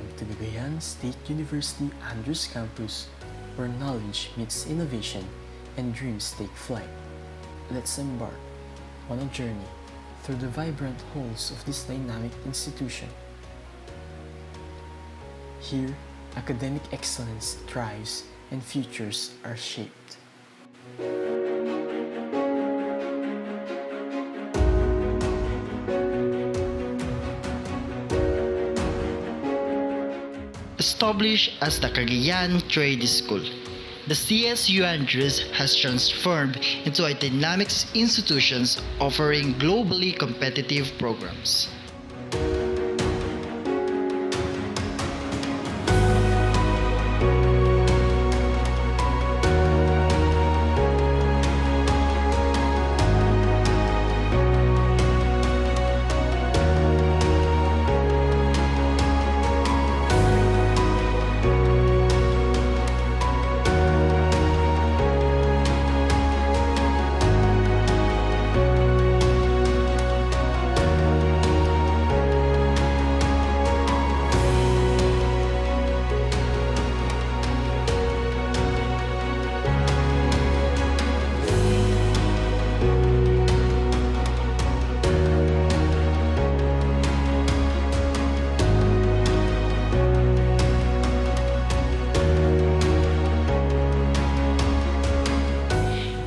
Welcome to Cagayan State University Andrews Campus, where knowledge meets innovation and dreams take flight. Let's embark on a journey through the vibrant halls of this dynamic institution. Here, academic excellence thrives and futures are shaped. Established as the Cagayan Trade School, the CSU Andrews has transformed into a dynamic institution offering globally competitive programs.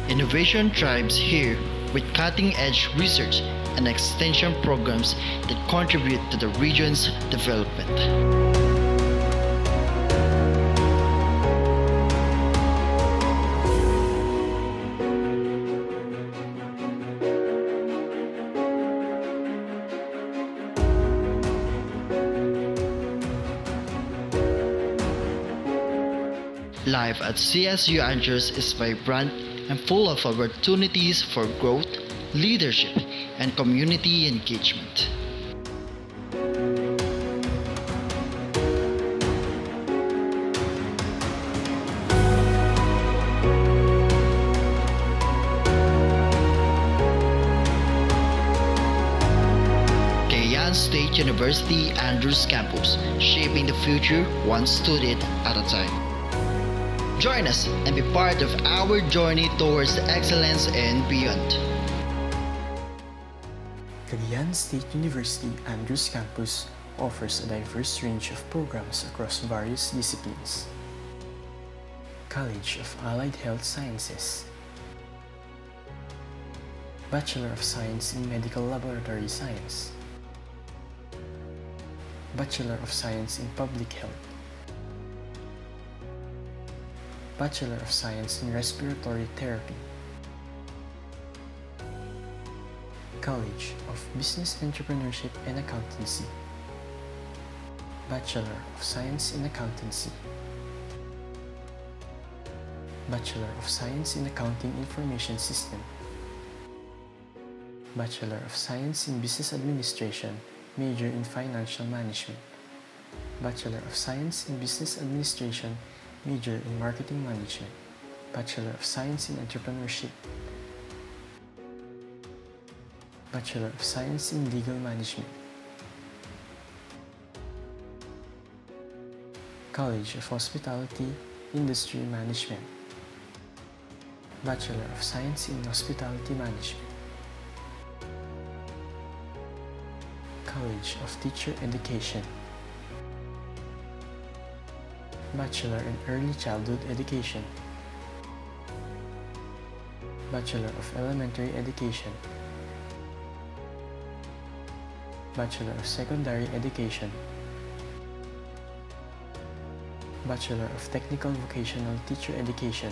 Innovation thrives here with cutting-edge research and extension programs that contribute to the region's development. Life at CSU Andrews is vibrant and full of opportunities for growth, leadership, and community engagement. Cagayan State University Andrews Campus, shaping the future one student at a time. Join us and be part of our journey towards excellence and beyond. Cagayan State University Andrews Campus offers a diverse range of programs across various disciplines. College of Allied Health Sciences, Bachelor of Science in Medical Laboratory Science, Bachelor of Science in Public Health, Bachelor of Science in Respiratory Therapy, College of Business Entrepreneurship and Accountancy, Bachelor of Science in Accountancy, Bachelor of Science in Accounting Information System, Bachelor of Science in Business Administration, major in Financial Management, Bachelor of Science in Business Administration, major in Marketing Management, Bachelor of Science in Entrepreneurship, Bachelor of Science in Legal Management, College of Hospitality Industry Management, Bachelor of Science in Hospitality Management, College of Teacher Education, Bachelor in Early Childhood Education, Bachelor of Elementary Education, Bachelor of Secondary Education, Bachelor of Technical Vocational Teacher Education,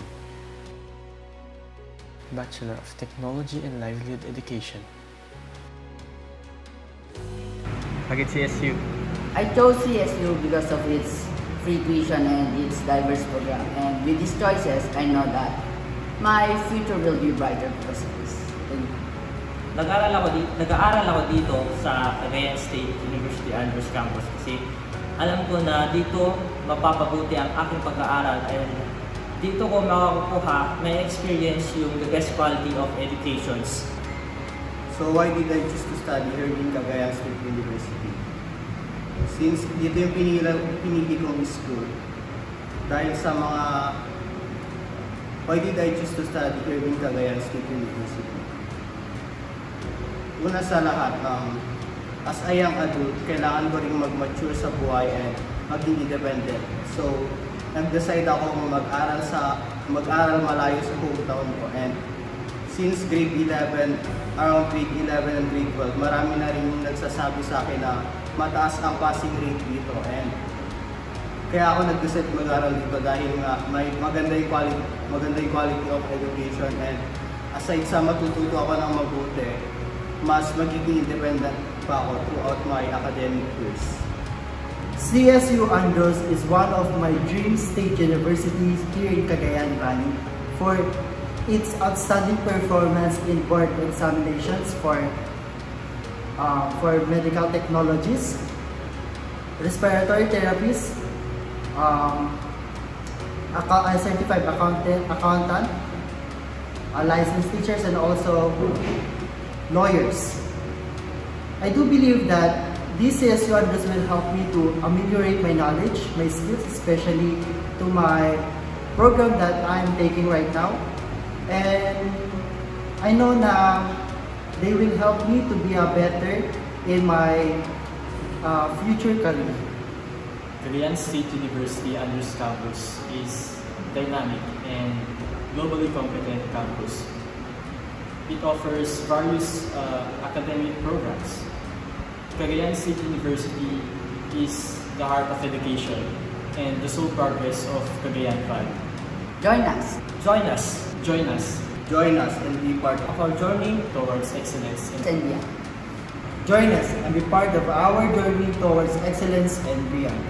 Bachelor of Technology and Livelihood Education. Bakit CSU? I chose CSU because of its free tuition and its diverse program. And with these choices, I know that my future will be brighter because of this. Nag-aaral ako dito sa Cagayan State University Andrews Campus kasi alam ko na dito mapapabuti ang aking pag-aaral and dito ko makakukuha, may experience yung the best quality of educations. So why did I choose to study here in Cagayan State University? Since dito yung pinili kong school. Dahil sa mga why did I choose to study here in Cagayan State University? Una sa lahat, as a young adult, kailangan ko rin mag-mature sa buhay and maging independent. So, nag-decide ako mag-aral malayo sa hometown ko. And since grade 11, around grade 11 and grade 12, marami na rin yung nagsasabi sa akin na mataas ang passing rate dito. And kaya ako nag-decide mag-aral dito dahil nga may maganda yung quality of education. And aside sa matututo ako ng mabuti, mas magiging independent pa ako throughout my academic years. CSU Andros is one of my dream state universities here in Cagayan Valley for its outstanding performance in board examinations for medical technologies, respiratory therapies, a certified accountant, licensed teachers, and also lawyers. I do believe that this CSU Andros will help me to ameliorate my knowledge, my skills, especially to my program that I'm taking right now. And I know na they will help me to be better in my future career. Cagayan State University Andros Campus is dynamic and globally competent campus. It offers various academic programs. Cagayan State University is the heart of education and the sole progress of Cagayan Valley. Join us. Join us. Join us Join us and be part of our journey towards excellence in And beyond. Join us and be part of our journey towards excellence and beyond.